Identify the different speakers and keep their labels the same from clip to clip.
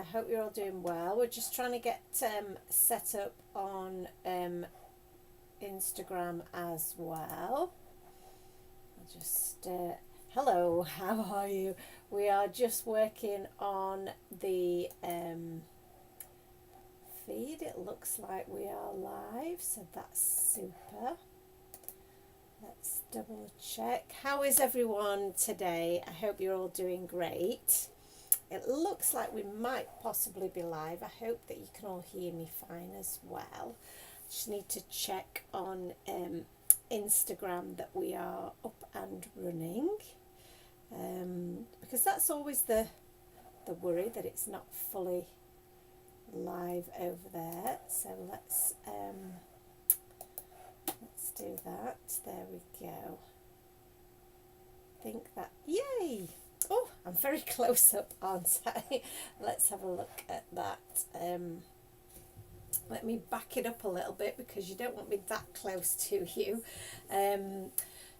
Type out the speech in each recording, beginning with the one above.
Speaker 1: I hope you're all doing well. We're just trying to get set up on Instagram as well. I'll just hello, how are you? We are just working on the feed. It looks like we are live, so that's super. Let's double check. How is everyone today? I hope you're all doing great. It looks like we might possibly be live. I hope that you can all hear me fine as well. Just need to check on Instagram that we are up and running, because that's always the worry that it's not fully live over there. So let's do that. There we go. I think that, yay! Oh, I'm very close up, aren't I? Let's have a look at that. Let me back it up a little bit because you don't want me that close to you.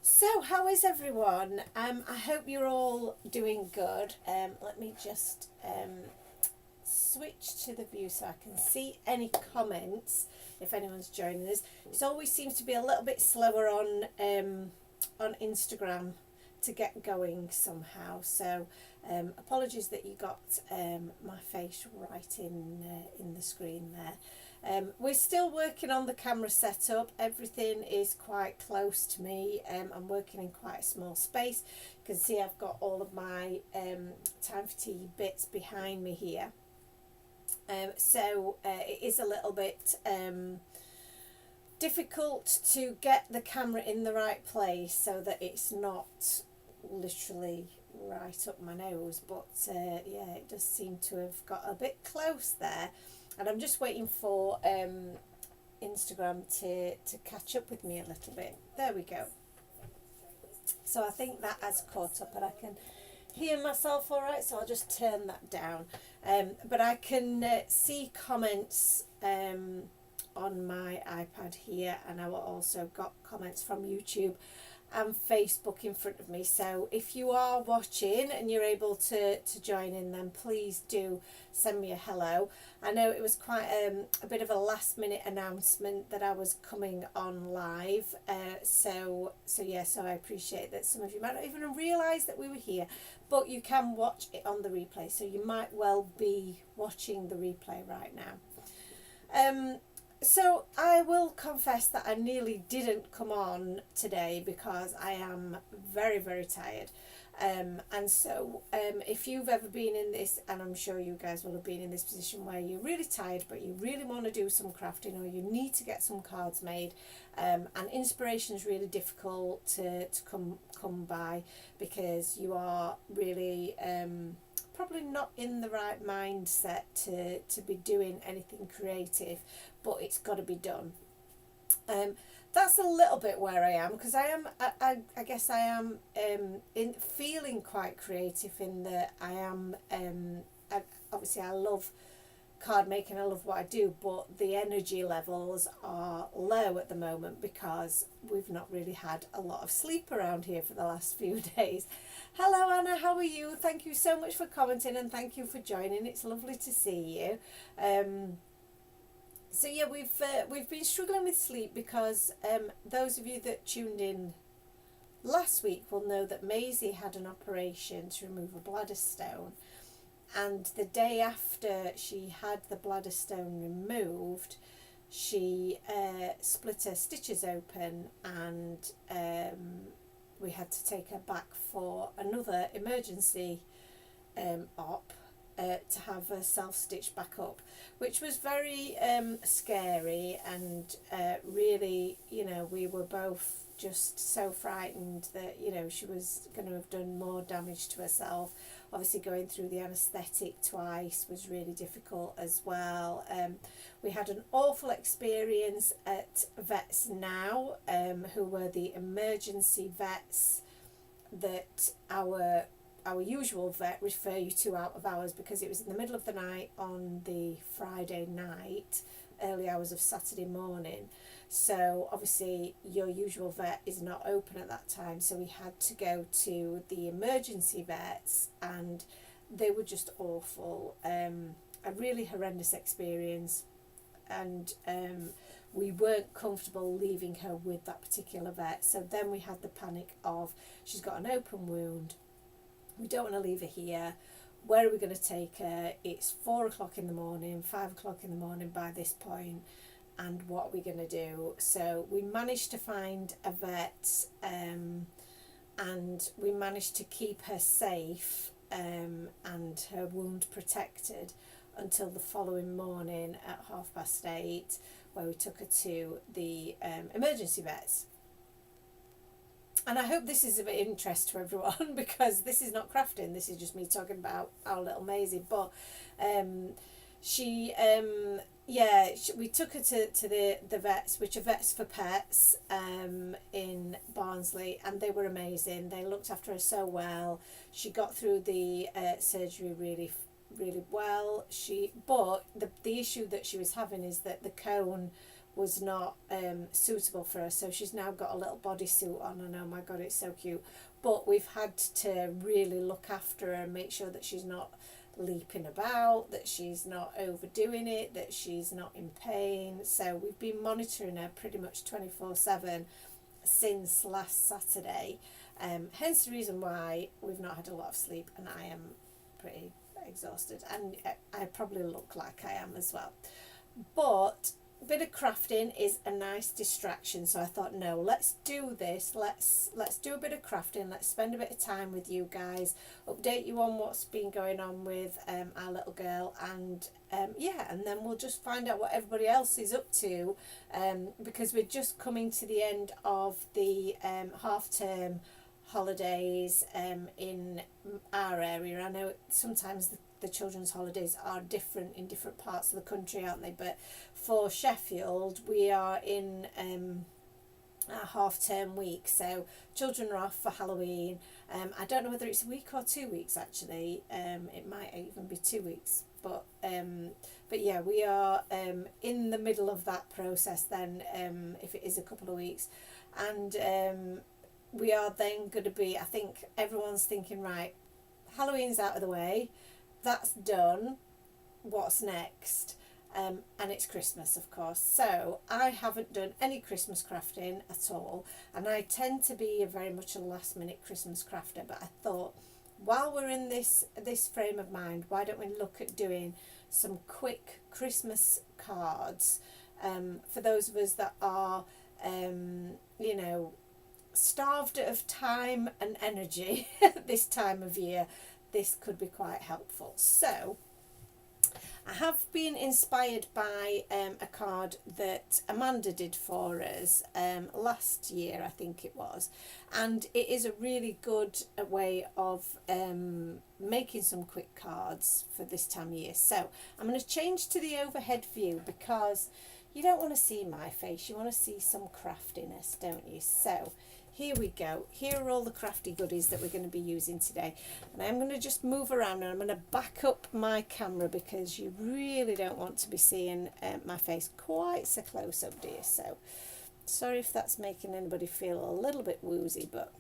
Speaker 1: So how is everyone? I hope you're all doing good. Let me just switch to the view so I can see any comments if anyone's joining us. It always seems to be a little bit slower on Instagram to get going somehow, so apologies that you got my face right in the screen there. We're still working on the camera setup. Everything is quite close to me. I'm working in quite a small space. You can see I've got all of my Time for Tea bits behind me here, so it is a little bit difficult to get the camera in the right place so that it's not literally right up my nose, but yeah, it does seem to have got a bit close there, and I'm just waiting for Instagram to catch up with me a little bit. There we go. So I think that has caught up and I can hear myself all right, so I'll just turn that down, but I can see comments on my iPad here, and I will also got comments from YouTube and Facebook in front of me. So if you are watching and you're able to join in, then please do send me a hello. I know it was quite a bit of a last minute announcement that I was coming on live, so yeah, so I appreciate that some of you might not even realise that we were here, but you can watch it on the replay, so you might well be watching the replay right now. So I will confess that I nearly didn't come on today because I am very, very tired. And so if you've ever been in this, and I'm sure you guys will have been in this position where you're really tired but you really want to do some crafting, or you need to get some cards made, and inspiration is really difficult to come by because you are really probably not in the right mindset to be doing anything creative, but it's got to be done. That's a little bit where I am, because I guess I am in feeling quite creative in that I am obviously I love card making, I love what I do, but the energy levels are low at the moment because we've not really had a lot of sleep around here for the last few days. Hello Anna, how are you? Thank you so much for commenting and thank you for joining. It's lovely to see you. So yeah, we've been struggling with sleep because those of you that tuned in last week will know that Maisie had an operation to remove a bladder stone, and the day after she had the bladder stone removed, she split her stitches open, and we had to take her back for another emergency op to have her self-stitched back up, which was very scary, and really, you know, we were both just so frightened that, you know, she was going to have done more damage to herself. Obviously going through the anaesthetic twice was really difficult as well. We had an awful experience at Vets Now, who were the emergency vets that our usual vet refer you to out of hours, because it was in the middle of the night on the Friday night, early hours of Saturday morning. So obviously your usual vet is not open at that time, so we had to go to the emergency vets, and they were just awful. a really horrendous experience, and we weren't comfortable leaving her with that particular vet. So then we had the panic of, she's got an open wound, we don't want to leave her here, where are we going to take her? It's 4 o'clock in the morning, 5 o'clock in the morning by this point, and what are we going to do? So we managed to find a vet, and we managed to keep her safe and her wound protected until the following morning at 8:30, where we took her to the emergency vets. And I hope this is of interest to everyone, because this is not crafting, this is just me talking about our little Maisie. But we took her to the vets, which are Vets for Pets, in Barnsley, and they were amazing. They looked after her so well. She got through the surgery really well. But the issue that she was having is that the cone was not suitable for her, so she's now got a little bodysuit on, and oh my god, it's so cute. But we've had to really look after her and make sure that she's not leaping about, that she's not overdoing it, that she's not in pain. So we've been monitoring her pretty much 24/7 since last Saturday, hence the reason why we've not had a lot of sleep, and I am pretty exhausted, and I probably look like I am as well. But a bit of crafting is a nice distraction, so I thought, no, let's do this, let's do a bit of crafting, let's spend a bit of time with you guys, update you on what's been going on with our little girl, and and then we'll just find out what everybody else is up to, because we're just coming to the end of the half-term holidays in our area. I know sometimes the children's holidays are different in different parts of the country, aren't they? But for Sheffield, we are in our half-term week, so children are off for Halloween. I don't know whether it's a week or 2 weeks actually. It might even be 2 weeks, but yeah, we are in the middle of that process then, if it is a couple of weeks, and we are then going to be, I think everyone's thinking, right, Halloween's out of the way, that's done, what's next? And it's Christmas, of course. So I haven't done any Christmas crafting at all, and I tend to be very much a last minute Christmas crafter, but I thought, while we're in this frame of mind, why don't we look at doing some quick Christmas cards, for those of us that are starved of time and energy at this time of year. This could be quite helpful. So I have been inspired by a card that Amanda did for us last year, I think it was, and it is a really good way of making some quick cards for this time of year. So I'm going to change to the overhead view, because you don't want to see my face, you want to see some craftiness, don't you? So here we go. Here are all the crafty goodies that we're going to be using today. And I'm going to just move around, and I'm going to back up my camera, because you really don't want to be seeing my face quite so close up, dear. So sorry if that's making anybody feel a little bit woozy, but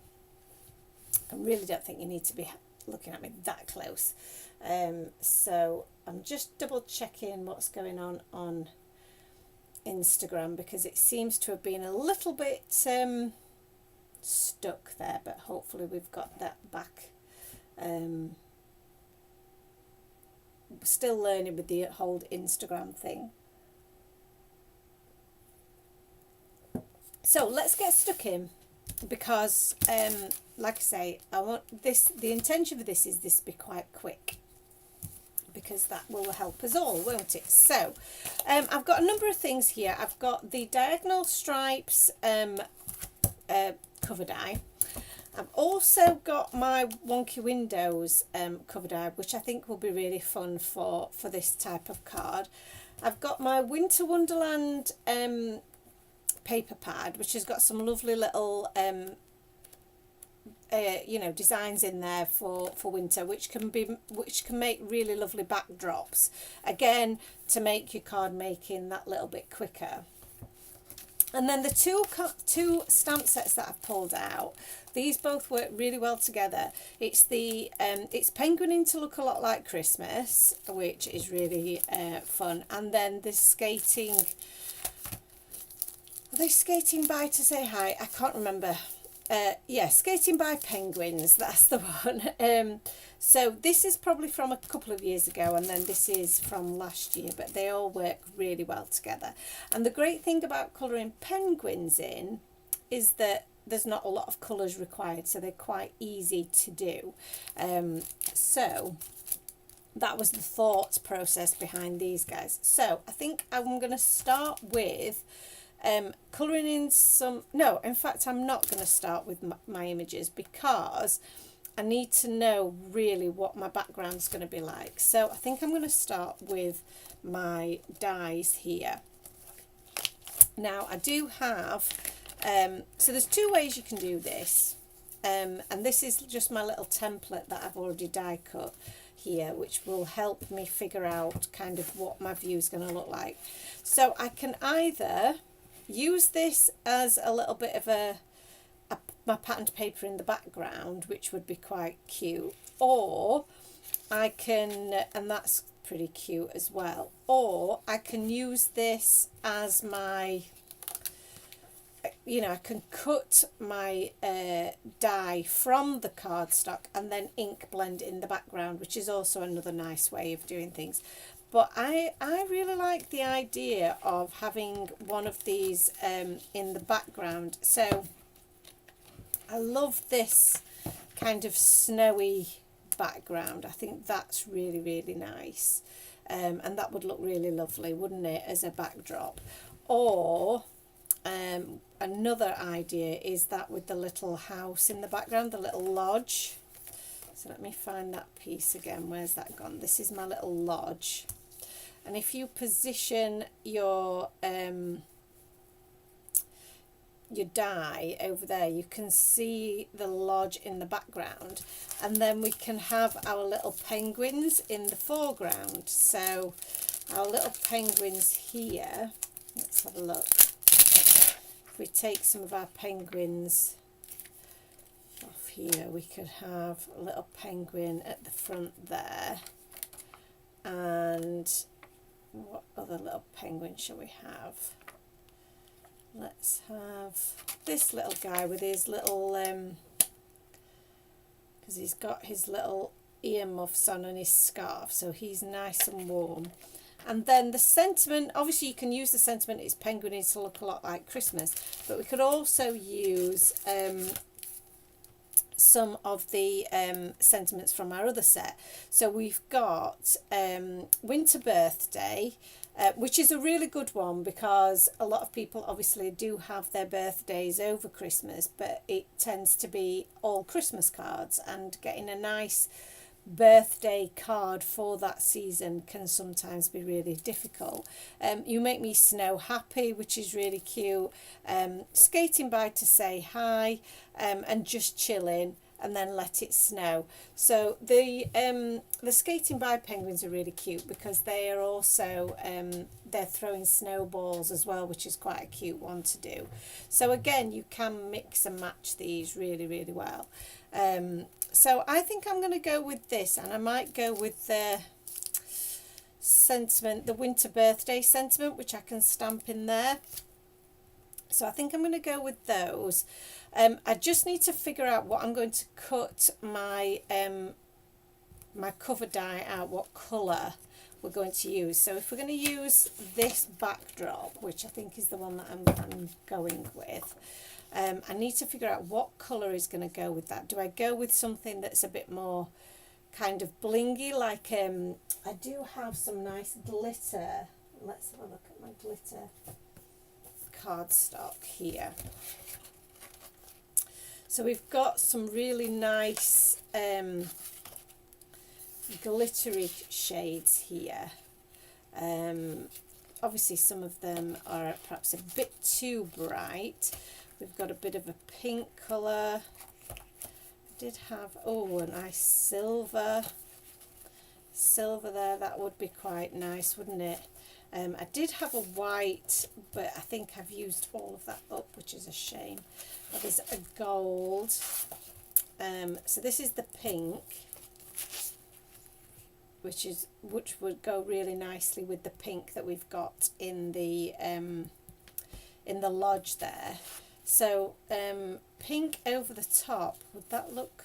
Speaker 1: I really don't think you need to be looking at me that close. So I'm just double checking what's going on Instagram, because it seems to have been a little bit stuck there, but hopefully we've got that back. Still learning with the whole Instagram thing. So let's get stuck in, because like I say, I want this, the intention for this is this be quite quick, because that will help us all, won't it? So I've got a number of things here. I've got the diagonal stripes cover die. I've also got my wonky windows cover die, which I think will be really fun for this type of card. I've got my Winter Wonderland paper pad, which has got some lovely little designs in there for winter, which can make really lovely backdrops, again, to make your card making that little bit quicker. And then the two stamp sets that I've pulled out, these both work really well together. It's the it's penguining to look a lot like Christmas, which is really fun. And then the skating, are they skating by to say hi? I can't remember. Yeah, skating by penguins, that's the one. So this is probably from a couple of years ago, and then this is from last year, but they all work really well together. And the great thing about colouring penguins in is that there's not a lot of colours required, so they're quite easy to do. So that was the thought process behind these guys. So I think I'm going to start with colouring in some, no, in fact I'm not going to start with my images, because I need to know really what my background's going to be like. So I think I'm going to start with my dies here. Now I do have, so there's two ways you can do this, and this is just my little template that I've already die cut here, which will help me figure out kind of what my view is going to look like. So I can either use this as a little bit of my patterned paper in the background, which would be quite cute, or I can, and that's pretty cute as well, or I can use this as my, you know, I can cut my die from the cardstock and then ink blend in the background, which is also another nice way of doing things. But I really like the idea of having one of these in the background. So I love this kind of snowy background. I think that's really, really nice. And that would look really lovely, wouldn't it, as a backdrop? Or another idea is that with the little house in the background, the little lodge. So let me find that piece again. Where's that gone? This is my little lodge. And if you position your die over there, you can see the lodge in the background, and then we can have our little penguins in the foreground. So our little penguins here, let's have a look. If we take some of our penguins off here, we could have a little penguin at the front there. And what other little penguin shall we have? Let's have this little guy with his little, because he's got his little earmuffs on and his scarf, so he's nice and warm. And then the sentiment, obviously you can use the sentiment, it's penguins to look a lot like Christmas, but we could also use some of the sentiments from our other set. So we've got Winter Birthday, which is a really good one, because a lot of people obviously do have their birthdays over Christmas, but it tends to be all Christmas cards, and getting a nice birthday card for that season can sometimes be really difficult. You Make Me Snow Happy, which is really cute, Skating By to Say Hi, and Just Chilling, and then Let It Snow. So the Skating By penguins are really cute, because they are also they're throwing snowballs as well, which is quite a cute one to do. So again, you can mix and match these really, really well. So I think I'm going to go with this, and I might go with the sentiment, the Winter Birthday sentiment, which I can stamp in there. So I think I'm going to go with those. I just need to figure out what I'm going to cut my my cover die out, what colour we're going to use. So if we're going to use this backdrop, which I think is the one that I'm going with, I need to figure out what colour is going to go with that. Do I go with something that's a bit more kind of blingy, like I do have some nice glitter. Let's have a look at my glitter cardstock here. So we've got some really nice glittery shades here. Obviously some of them are perhaps a bit too bright. We've got a bit of a pink colour. I did have, oh, a nice silver there. That would be quite nice, wouldn't it? I did have a white, but I think I've used all of that up, which is a shame. But there's a gold. So this is the pink, which would go really nicely with the pink that we've got in the lodge there. So pink over the top, would that look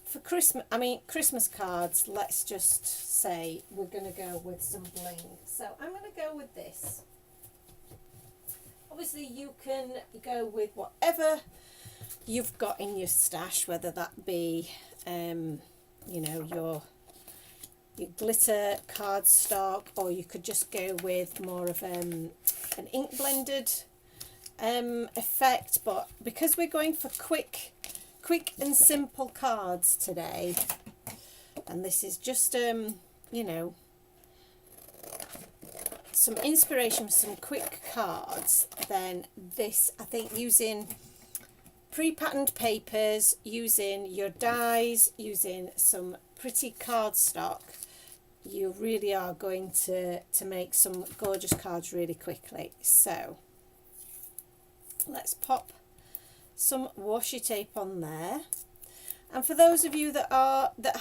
Speaker 1: for Christmas? I mean, Christmas cards, let's just say we're going to go with some bling. So I'm going to go with this. Obviously you can go with whatever you've got in your stash, whether that be you know, your glitter cardstock, or you could just go with more of an ink blended effect. But because we're going for quick and simple cards today, and this is just you know, some inspiration for some quick cards, then this, I think, using pre-patterned papers, using your dies, using some pretty cardstock, you really are going to make some gorgeous cards really quickly. So let's pop some washi tape on there. And for those of you that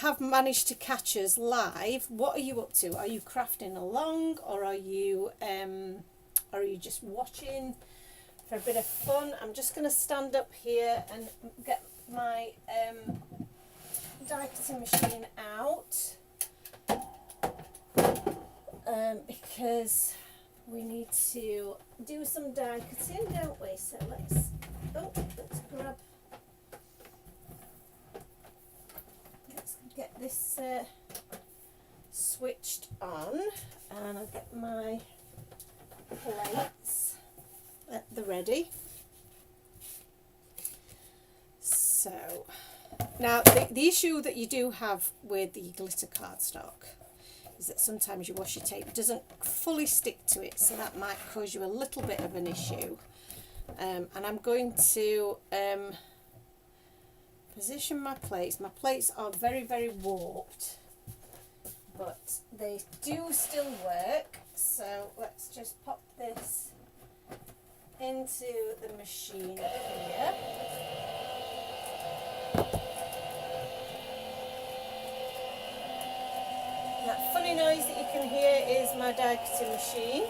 Speaker 1: have managed to catch us live, what are you up to? Are you crafting along, or are you just watching for a bit of fun? I'm just going to stand up here and get my die cutting machine out, because we need to do some die cutting, don't we? So let's get this switched on, and I'll get my plates at the ready. So now the issue that you do have with the glitter cardstock is that sometimes your washi tape doesn't fully stick to it, so that might cause you a little bit of an issue. And I'm going to position my plates. My plates are very, very warped, but they do still work. So let's just pop this into the machine here. That funny noise that you can hear is my die cutting machine.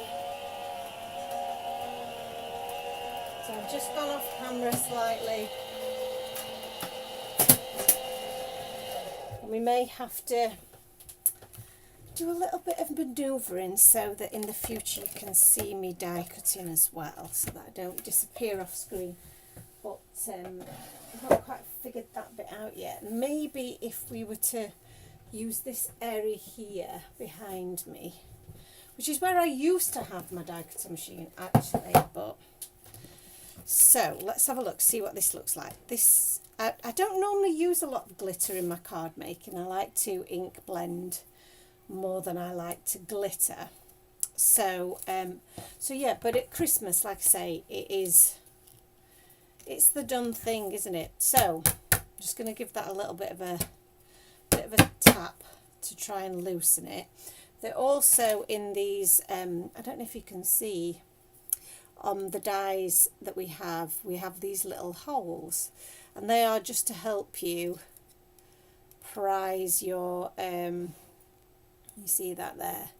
Speaker 1: So I've just gone off camera slightly. We may have to do a little bit of manoeuvring so that in the future you can see me die cutting as well, so that I don't disappear off screen. But I've not quite figured that bit out yet. Maybe if we were to use this area here behind me, which is where I used to have my die cutting machine actually, but so let's have a look, see what this looks like. This I don't normally use a lot of glitter in my card making. I like to ink blend more than I like to glitter. So so yeah, but at Christmas, like I say, it's the done thing, isn't it? So I'm just going to give that a little bit of a tap to try and loosen it. They're also in these I don't know if you can see on the dies that we have these little holes, and they are just to help you prise your you see that there,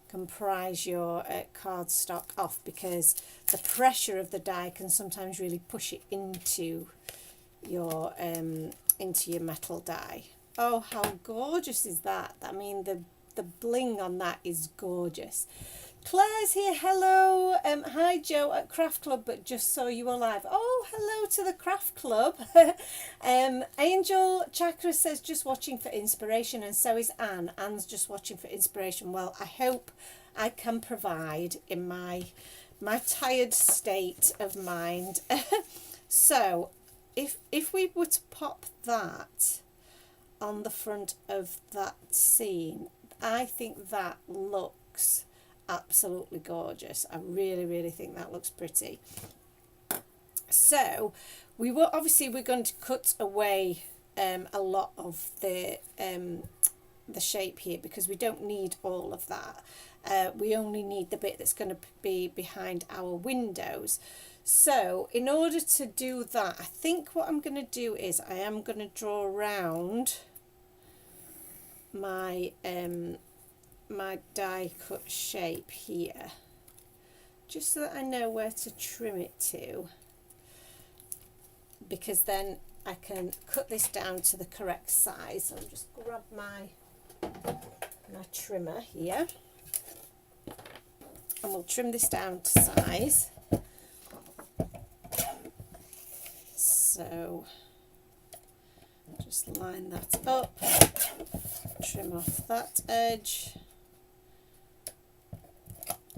Speaker 1: can prise your cardstock off, because the pressure of the die can sometimes really push it into your metal die. Oh, how gorgeous is that? I mean, the bling on that is gorgeous. Claire's here, hello. Hi Joe at Craft Club, but just saw you alive. Oh, hello to the Craft Club. Angel Chakra says just watching for inspiration, and so is Anne. Anne's just watching for inspiration. Well, I hope I can provide in my tired state of mind. So if we were to pop that on the front of that scene, I think that looks absolutely gorgeous. I really think that looks pretty. So we're going to cut away a lot of the shape here, because we don't need all of that. we only need the bit that's going to be behind our windows. So in order to do that, I think what I'm going to do is I am going to draw around my my die cut shape here, just so that I know where to trim it to, because then I can cut this down to the correct size. So I'll just grab my trimmer here and we'll trim this down to size. So just line that up, trim off that edge.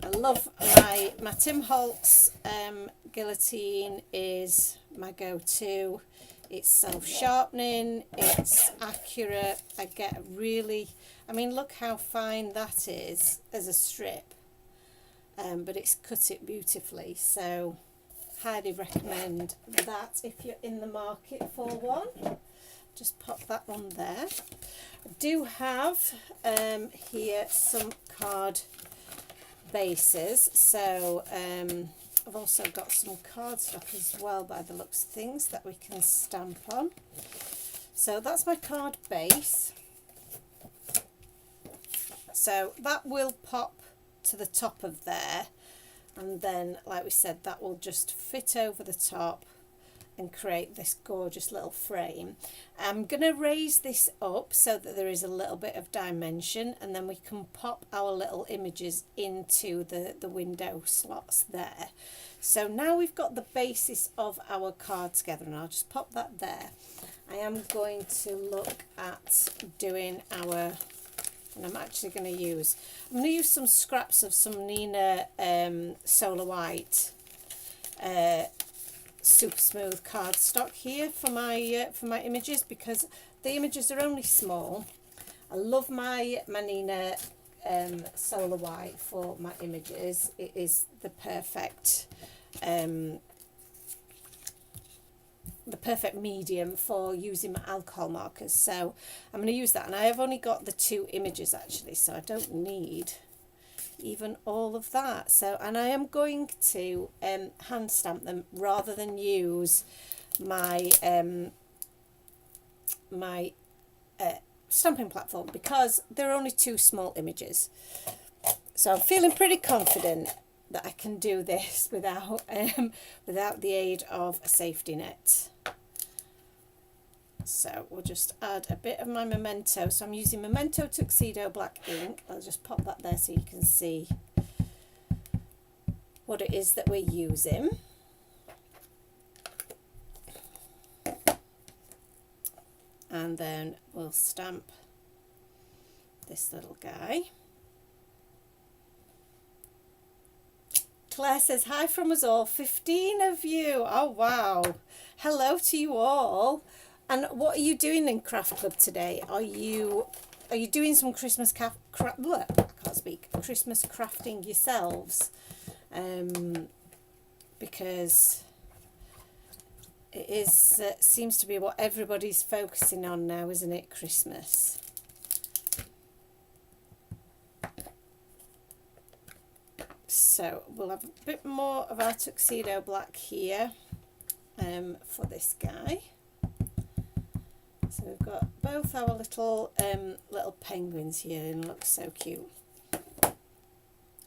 Speaker 1: I love my Tim Holtz guillotine is my go-to. It's self-sharpening, it's accurate. I get really, I mean, look how fine that is as a strip, but it's cut it beautifully. So highly recommend that if you're in the market for one. Just pop that one there. I do have here some card bases, so I've also got some cardstock as well by the looks of things that we can stamp on. So that's my card base. So that will pop to the top of there, and then like we said, that will just fit over the top and create this gorgeous little frame. I'm going to raise this up so that there is a little bit of dimension, and then we can pop our little images into the window slots there. So now we've got the basis of our card together, and I'll just pop that there. I am going to look at doing our, and I'm actually going to use some scraps of some Nina Solar White super smooth cardstock here for my images, because the images are only small. I love my Nina Solar White for my images. It is the perfect medium for using my alcohol markers. So I'm going to use that, and I have only got the 2 images actually, so I don't need even all of that. So, and I am going to hand stamp them rather than use my stamping platform, because they're only 2 small images. So I'm feeling pretty confident that I can do this without without the aid of a safety net. So we'll just add a bit of my Memento. So I'm using Memento Tuxedo Black ink. I'll just pop that there so you can see what it is that we're using. And then we'll stamp this little guy. Claire says, hi from us all, 15 of you. Oh wow, hello to you all. And what are you doing in Craft Club today? Are you doing some Christmas Christmas crafting yourselves? Because it is seems to be what everybody's focusing on now, isn't it? Christmas. So we'll have a bit more of our Tuxedo Black here for this guy. So we've got both our little penguins here, and it looks so cute.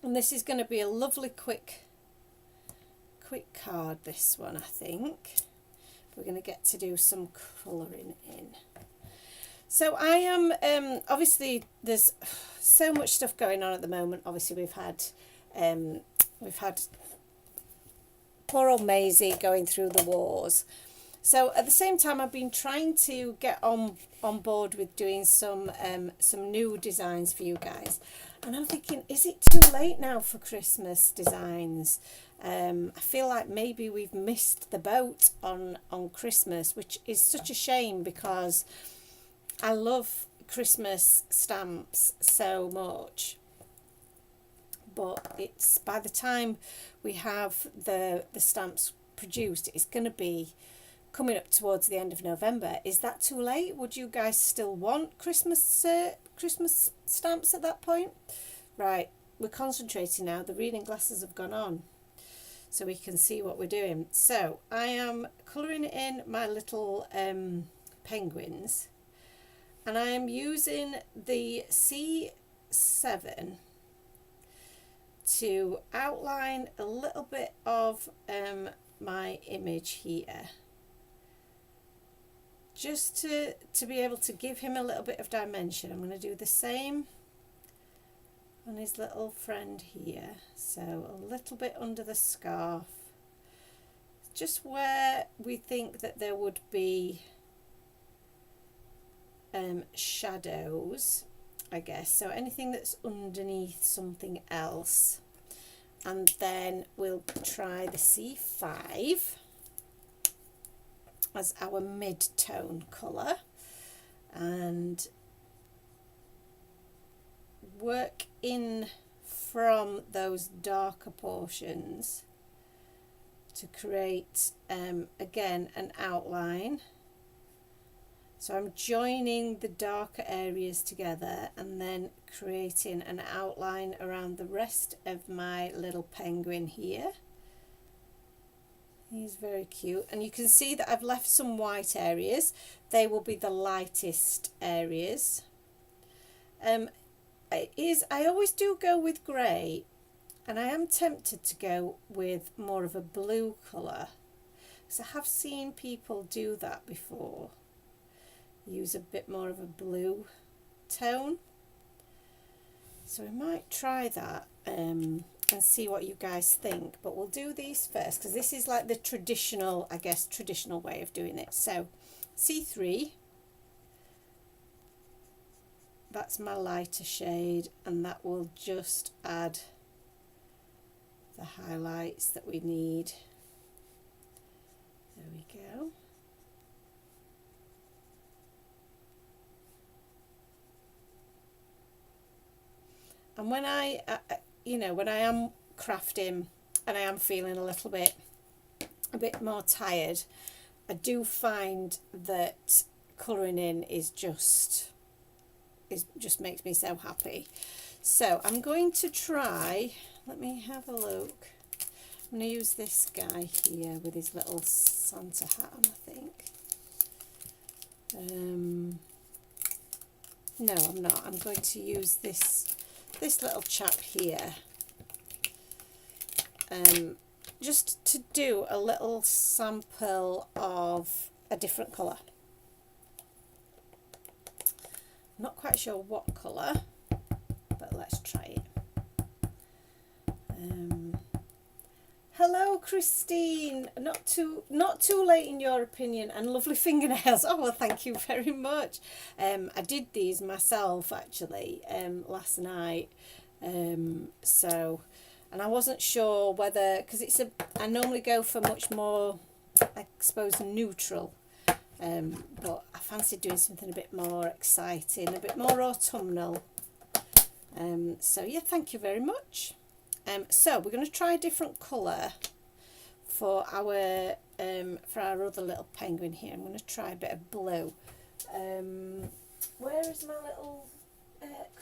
Speaker 1: And this is going to be a lovely quick card, this one, I think. We're going to get to do some colouring in. So I am obviously there's so much stuff going on at the moment. Obviously we've had poor old Maisie going through the wars. So at the same time, I've been trying to get on board with doing some new designs for you guys, and I'm thinking, is it too late now for Christmas designs? I feel like maybe we've missed the boat on Christmas, which is such a shame, because I love Christmas stamps so much. But it's, by the time we have the stamps produced, it's going to be coming up towards the end of November. Is that too late? Would you guys still want Christmas stamps at that point? Right, we're concentrating now. The reading glasses have gone on, so we can see what we're doing. So I am colouring in my little penguins, and I am using the C7 to outline a little bit of my image here, just to be able to give him a little bit of dimension. I'm going to do the same on his little friend here, so a little bit under the scarf, just where we think that there would be shadows, I guess, so anything that's underneath something else. And then we'll try the C5 as our mid-tone colour and work in from those darker portions to create again an outline. So I'm joining the darker areas together and then creating an outline around the rest of my little penguin here. He's very cute, and you can see that I've left some white areas. They will be the lightest areas. I always do go with grey, and I am tempted to go with more of a blue colour, because I have seen people do that before, use a bit more of a blue tone. So we might try that and see what you guys think, but we'll do these first because this is like the traditional, I guess, traditional way of doing it. So C3, that's my lighter shade, and that will just add the highlights that we need. There we go. And when I when I am crafting and I am feeling a bit more tired, I do find that colouring in just makes me so happy. So I'm going to try, let me have a look. I'm going to use this guy here with his little Santa hat on, I think. No, I'm not. I'm going to use this little chap here, just to do a little sample of a different colour. I'm not quite sure what colour, but let's try it. Hello Christine, not too late in your opinion, and lovely fingernails. Oh well, thank you very much. I did these myself actually last night, so, and I wasn't sure whether, because I normally go for much more, I suppose, neutral, but I fancied doing something a bit more exciting, a bit more autumnal. So yeah, thank you very much. So we're going to try a different colour for our other little penguin here. I'm going to try a bit of blue. Where is my little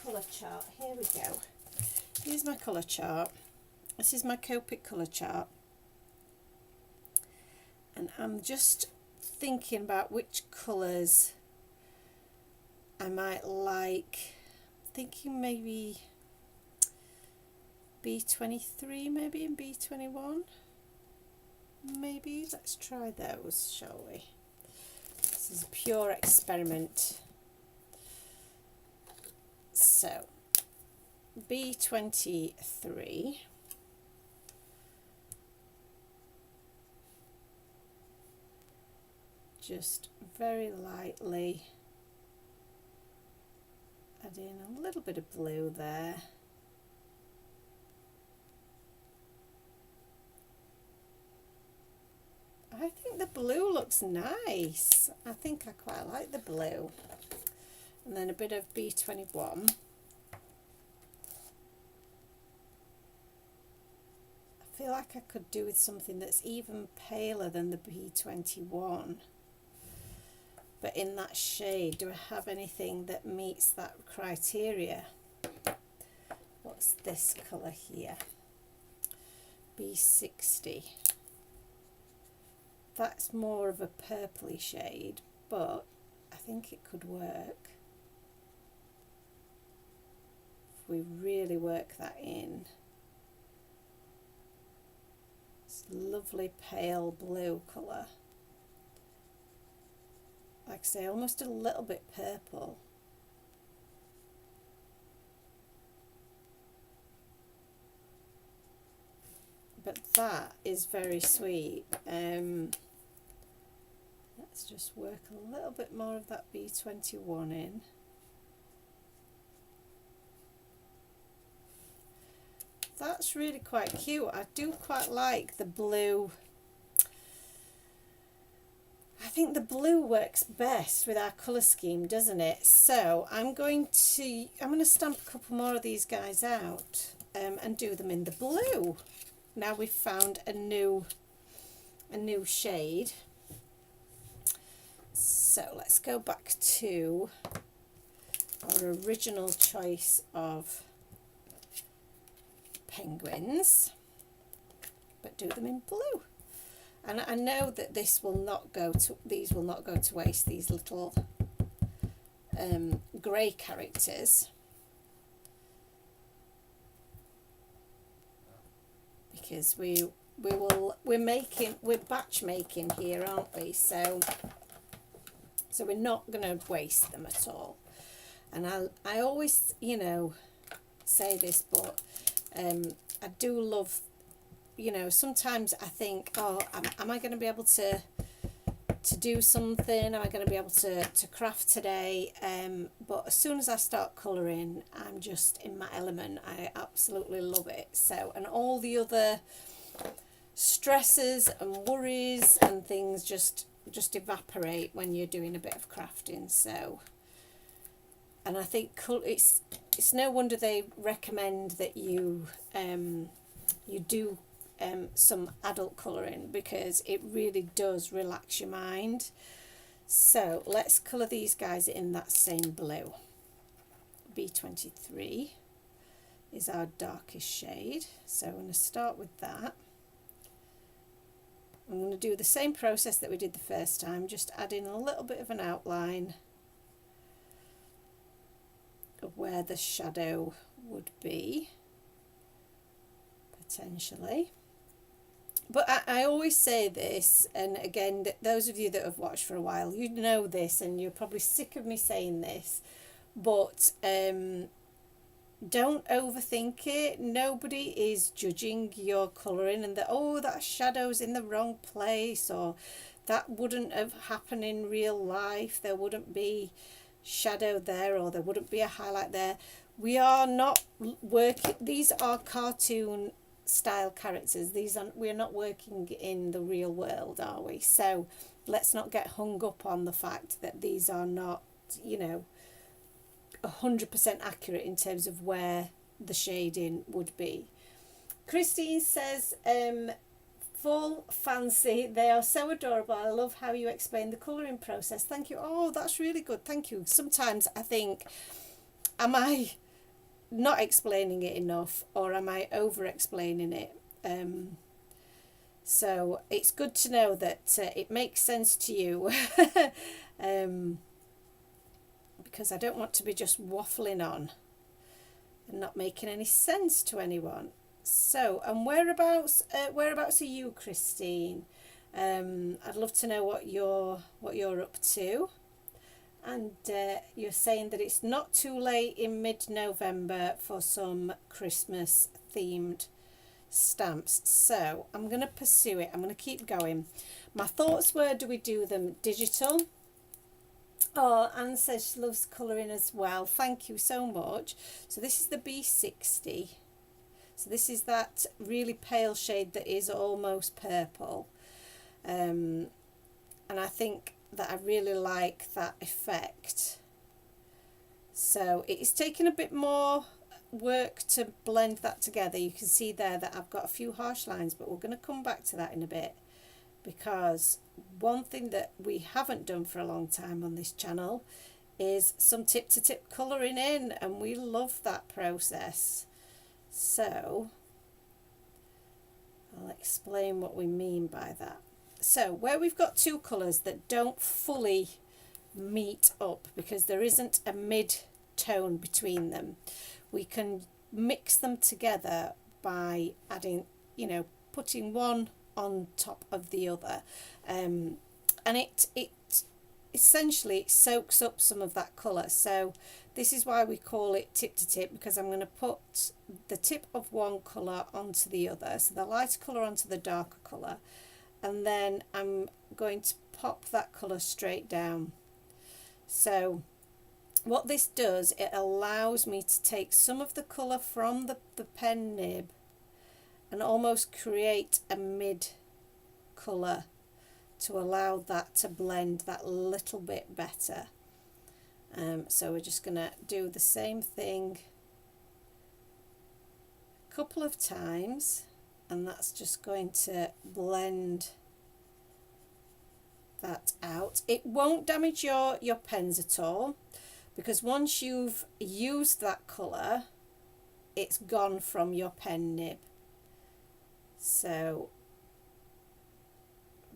Speaker 1: colour chart? Here we go. Here's my colour chart. This is my Copic colour chart. And I'm just thinking about which colours I might like. Thinking maybe B23 maybe, and B21 maybe. Let's try those, shall we? This is a pure experiment. So B23, just very lightly add in a little bit of blue there. I think the blue looks nice. I think I quite like the blue. And then a bit of B21. I feel like I could do with something that's even paler than the B21. But in that shade, do I have anything that meets that criteria? What what's this colour here? B60. That's more of a purpley shade, but I think it could work if we really work that in. It's lovely pale blue colour. Like I say, almost a little bit purple. But that is very sweet. Let's just work a little bit more of that B21 in. That's really quite cute. I do quite like the blue. I think the blue works best with our colour scheme, doesn't it? So I'm going to stamp a couple more of these guys out and do them in the blue. Now we've found a new shade. So let's go back to our original choice of penguins, but do them in blue. And I know that these will not go to waste, these little grey characters, because we're batch making here, aren't we? So we're not going to waste them at all. And I always, you know, say this, but I do love, you know, sometimes I think, oh, am I going to be able to do something? Am I going to be able to craft today? But as soon as I start colouring, I'm just in my element. I absolutely love it. So, and all the other stresses and worries and things just evaporate when you're doing a bit of crafting. So, and I think it's no wonder they recommend that you do some adult colouring, because it really does relax your mind. So let's colour these guys in that same blue. B23 is our darkest shade, so I'm going to start with that. I'm going to do the same process that we did the first time, just adding a little bit of an outline of where the shadow would be, potentially. But I always say this, and again, those of you that have watched for a while, you know this, and you're probably sick of me saying this, but don't overthink it. Nobody is judging your colouring and that, oh, that shadow's in the wrong place, or that wouldn't have happened in real life. There wouldn't be shadow there, or there wouldn't be a highlight there. We are not working, these are cartoon style characters. We're not working in the real world, are we? So let's not get hung up on the fact that these are not, you know, 100% accurate in terms of where the shading would be. Christine says, full fancy, they are so adorable. I love how you explain the colouring process. Thank you. Oh, that's really good, thank you. Sometimes I think, am I not explaining it enough, or am I over explaining it? So it's good to know that it makes sense to you. Because I don't want to be just waffling on and not making any sense to anyone. So, and whereabouts are you, Christine? I'd love to know what you're up to. And you're saying that it's not too late in mid-November for some Christmas themed stamps. So I'm going to pursue it. I'm going to keep going. My thoughts were, do we do them digital? Oh, Anne says she loves colouring as well. Thank you so much. So this is the B60. So this is that really pale shade that is almost purple. And I think that I really like that effect. So it's taken a bit more work to blend that together. You can see there that I've got a few harsh lines, but we're going to come back to that in a bit, because one thing that we haven't done for a long time on this channel is some tip to tip colouring in, and we love that process. So I'll explain what we mean by that. So where we've got two colours that don't fully meet up because there isn't a mid-tone between them, we can mix them together by adding, putting one on top of the other, and it essentially soaks up some of that colour. So this is why we call it tip to tip, because I'm going to put the tip of one colour onto the other, so the lighter colour onto the darker colour, and then I'm going to pop that colour straight down. So what this does, it allows me to take some of the colour from the pen nib and almost create a mid colour to allow that to blend that little bit better. So we're just going to do the same thing a couple of times, and that's just going to blend that out. It won't damage your pens at all, because once you've used that colour, it's gone from your pen nib. So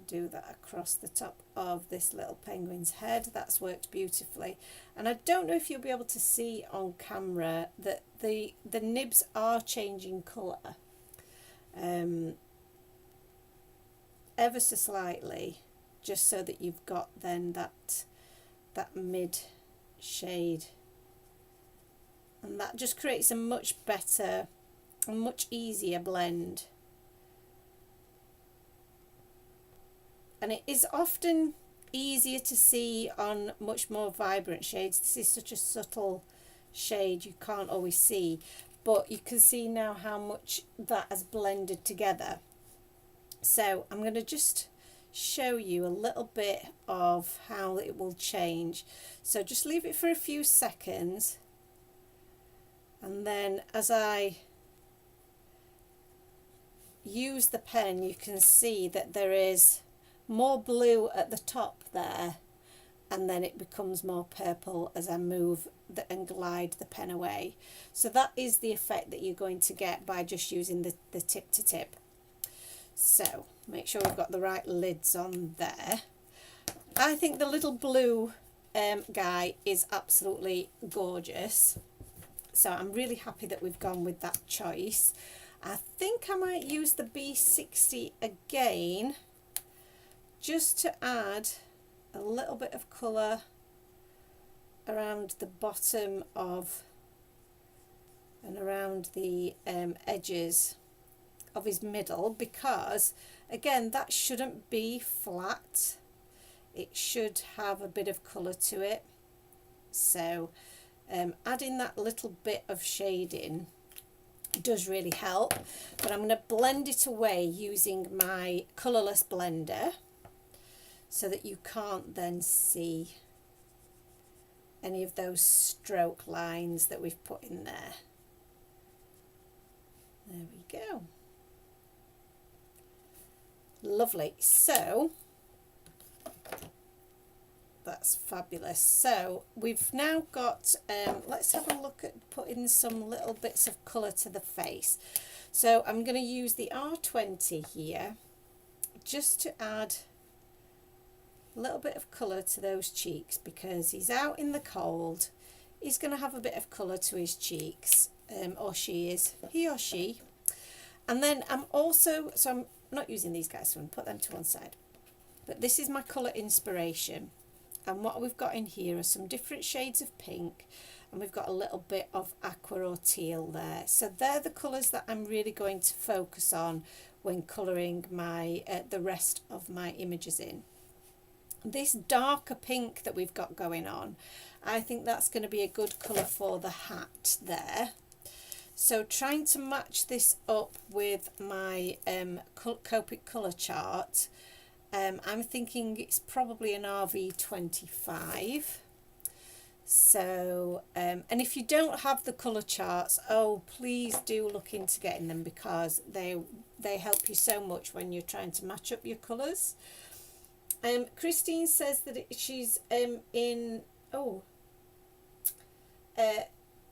Speaker 1: do that across the top of this little penguin's head. That's worked beautifully, and I don't know if you'll be able to see on camera that the nibs are changing colour ever so slightly, just so that you've got then that mid shade, and that just creates a much better and much easier blend. And it is often easier to see on much more vibrant shades. This is such a subtle shade you can't always see, but you can see now how much that has blended together. So I'm going to just show you a little bit of how it will change. So just leave it for a few seconds, and then as I use the pen, you can see that there is more blue at the top there, and then it becomes more purple as I move and glide the pen away. So that is the effect that you're going to get by just using the tip to tip. So make sure we've got the right lids on there. I think the little blue guy is absolutely gorgeous, so I'm really happy that we've gone with that choice. I think I might use the B60 again, just to add a little bit of colour around the bottom of and around the edges of his middle, because again that shouldn't be flat, it should have a bit of colour to it. So adding that little bit of shading does really help, but I'm going to blend it away using my colourless blender, so that you can't then see any of those stroke lines that we've put in there. There we go. Lovely. So that's fabulous. So we've now got, let's have a look at putting some little bits of colour to the face. So I'm going to use the R20 here just to add a little bit of colour to those cheeks, because he's out in the cold. He's going to have a bit of colour to his cheeks, or she is, he or she. And then I'm also, so I'm not using these guys, so I'm going to put them to one side. But this is my colour inspiration. And what we've got in here are some different shades of pink, and we've got a little bit of aqua or teal there. So they're the colours that I'm really going to focus on when colouring my the rest of my images in. This darker pink that we've got going on, I think that's going to be a good colour for the hat there. So trying to match this up with my Copic colour chart, I'm thinking it's probably an RV25. So, and if you don't have the colour charts, oh, please do look into getting them, because they help you so much when you're trying to match up your colours. Christine says that she's in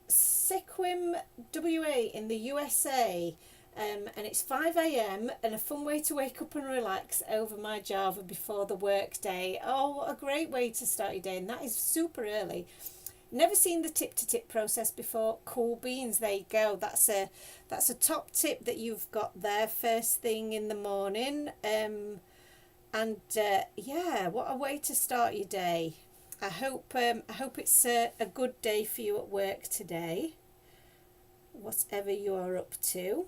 Speaker 1: 7 Sequim WA in the USA. And it's 5 a.m. and a fun way to wake up and relax over my Java before the work day. Oh, what a great way to start your day, and that is super early. Never seen the tip to tip process before. Cool beans, there you go. That's a top tip that you've got there first thing in the morning. Yeah, what a way to start your day. I hope it's a good day for you at work today, whatever you are up to.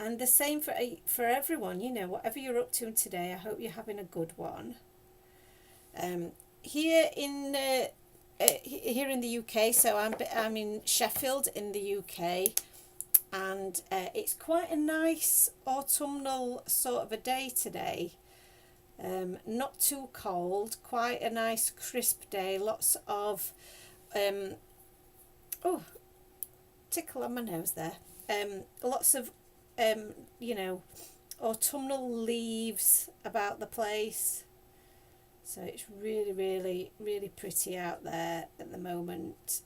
Speaker 1: And the same for everyone, you know, whatever you're up to today, I hope you're having a good one. Here in the UK, so I'm in Sheffield in the UK, and it's quite a nice autumnal sort of a day today. Not too cold, quite a nice crisp day. Lots of oh, tickle on my nose there. Lots of you know, autumnal leaves about the place. So it's really, really, really pretty out there at the moment,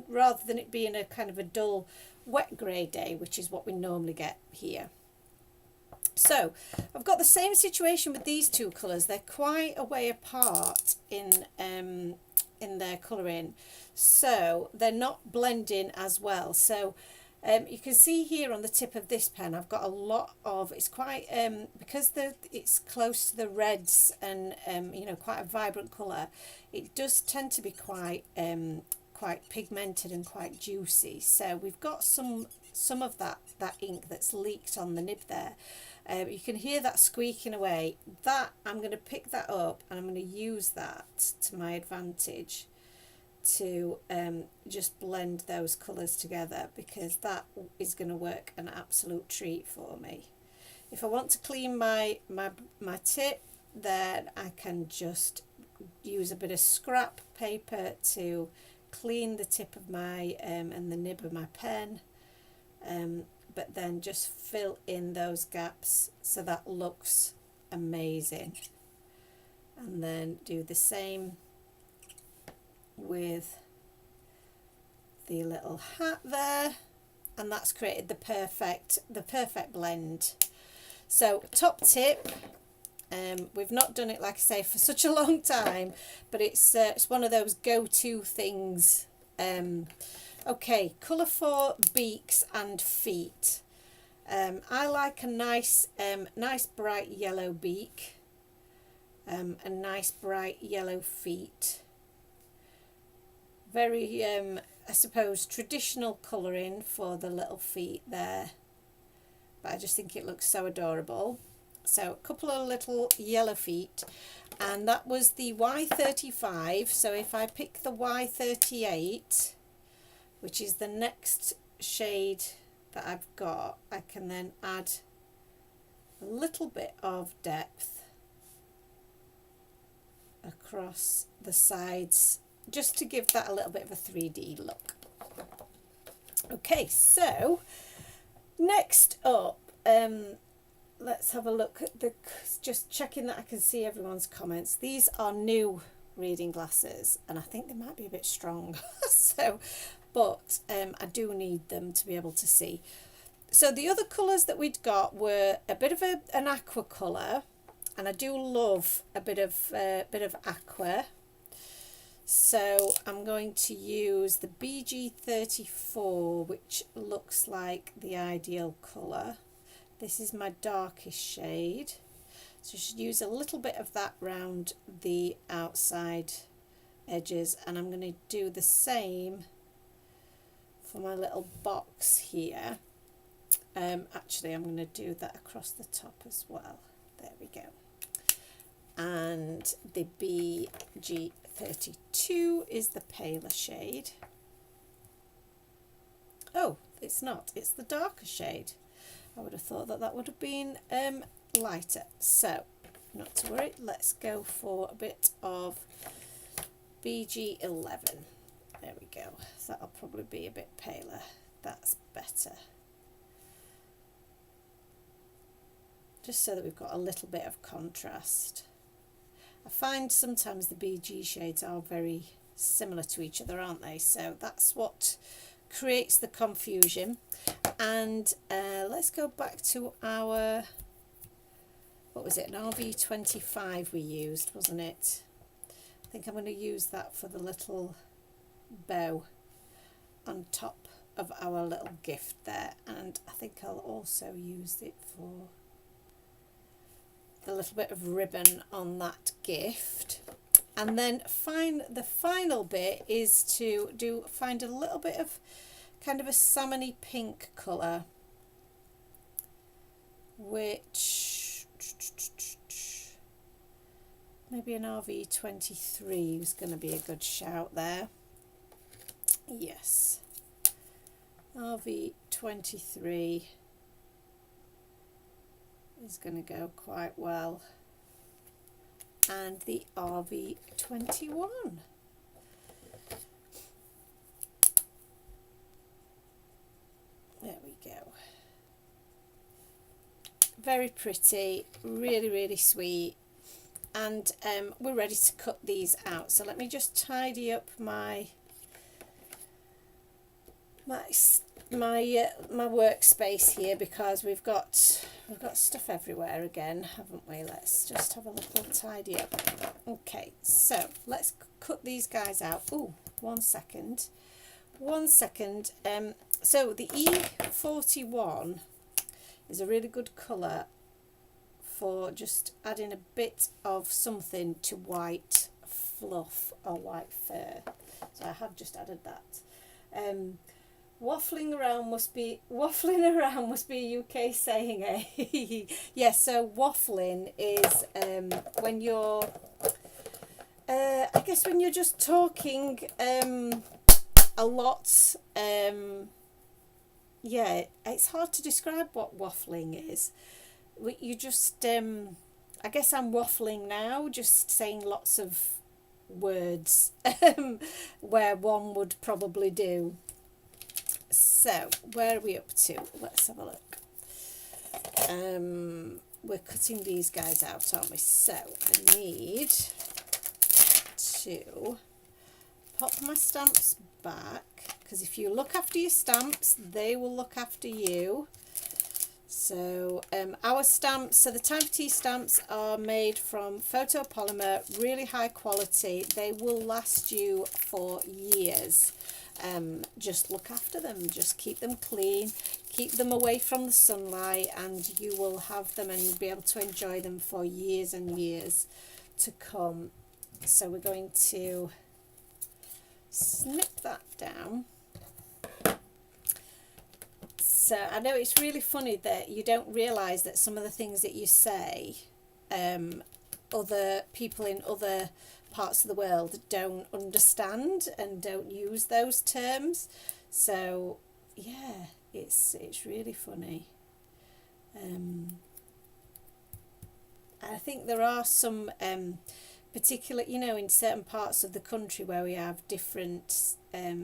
Speaker 1: rather than it being a kind of a dull, wet grey day, which is what we normally get here. So I've got the same situation with these two colours. They're quite a way apart in their colouring, so they're not blending as well. So you can see here on the tip of this pen, I've got a lot of, it's quite, because it's close to the reds and, you know, quite a vibrant colour, it does tend to be quite pigmented and quite juicy. So we've got some of that ink that's leaked on the nib there. You can hear that squeaking away. That, I'm going to pick that up and I'm going to use that to my advantage to just blend those colours together, because that is going to work an absolute treat for me. If I want to clean my tip, then I can just use a bit of scrap paper to clean the tip of my and the nib of my pen, but then just fill in those gaps so that looks amazing. And then do the same with the little hat there, and that's created the perfect blend. So top tip, we've not done it, like I say, for such a long time, but it's one of those go-to things. Okay, colour for beaks and feet. I like a nice bright yellow beak, a nice bright yellow feet. Very, I suppose, traditional colouring for the little feet there, but I just think it looks so adorable. So a couple of little yellow feet, and that was the Y35. So if I pick the Y38, which is the next shade that I've got, I can then add a little bit of depth across the sides, just to give that a little bit of a 3D look. Okay, so next up, let's have a look at just checking that I can see everyone's comments. These are new reading glasses, and I think they might be a bit strong. But I do need them to be able to see. So the other colours that we'd got were a bit of an aqua colour, and I do love a bit of aqua. So I'm going to use the BG34, which looks like the ideal colour. This is my darkest shade, so you should use a little bit of that round the outside edges, and I'm going to do the same for my little box here. Actually, I'm going to do that across the top as well. There we go. And the BG32 is the paler shade. Oh, it's not. It's the darker shade. I would have thought that would have been lighter. So, not to worry. Let's go for a bit of BG11. There we go. So that'll probably be a bit paler. That's better. Just so that we've got a little bit of contrast. I find sometimes the BG shades are very similar to each other, aren't they? So that's what creates the confusion. And let's go back to our, what was it, an RV25 we used, wasn't it? I think I'm going to use that for the little bow on top of our little gift there, and I think I'll also use it for the little bit of ribbon on that gift. And then the final bit is to find a little bit of kind of a salmony pink colour, which maybe an RV23 is going to be a good shout there. Yes, RV23 is going to go quite well, and the RV21. There we go. Very pretty, really, really sweet. And we're ready to cut these out. So let me just tidy up my workspace here, because we've got stuff everywhere again, haven't we? Let's just have a little tidy up. Okay, so let's cut these guys out. Oh, 1 second. So the E41 is a really good colour for just adding a bit of something to white fluff or white fur. So I have just added that. Waffling around must be a UK saying, eh? Yes, so waffling is when you're I guess when you're just talking a lot. Yeah, it's hard to describe what waffling is. You just I guess I'm waffling now, just saying lots of words where one would probably do. So where are we up to? Let's have a look. We're cutting these guys out, aren't we? So I need to pop my stamps back, because if you look after your stamps, they will look after you. So our stamps, so the Time for Tea stamps are made from photopolymer, really high quality. They will last you for years. Just look after them, just keep them clean, keep them away from the sunlight, and you will have them and you'll be able to enjoy them for years and years to come. So we're going to snip that down. So I know it's really funny that you don't realise that some of the things that you say, other people in other parts of the world don't understand and don't use those terms. So yeah, it's really funny. I think there are some particular, you know, in certain parts of the country where we have different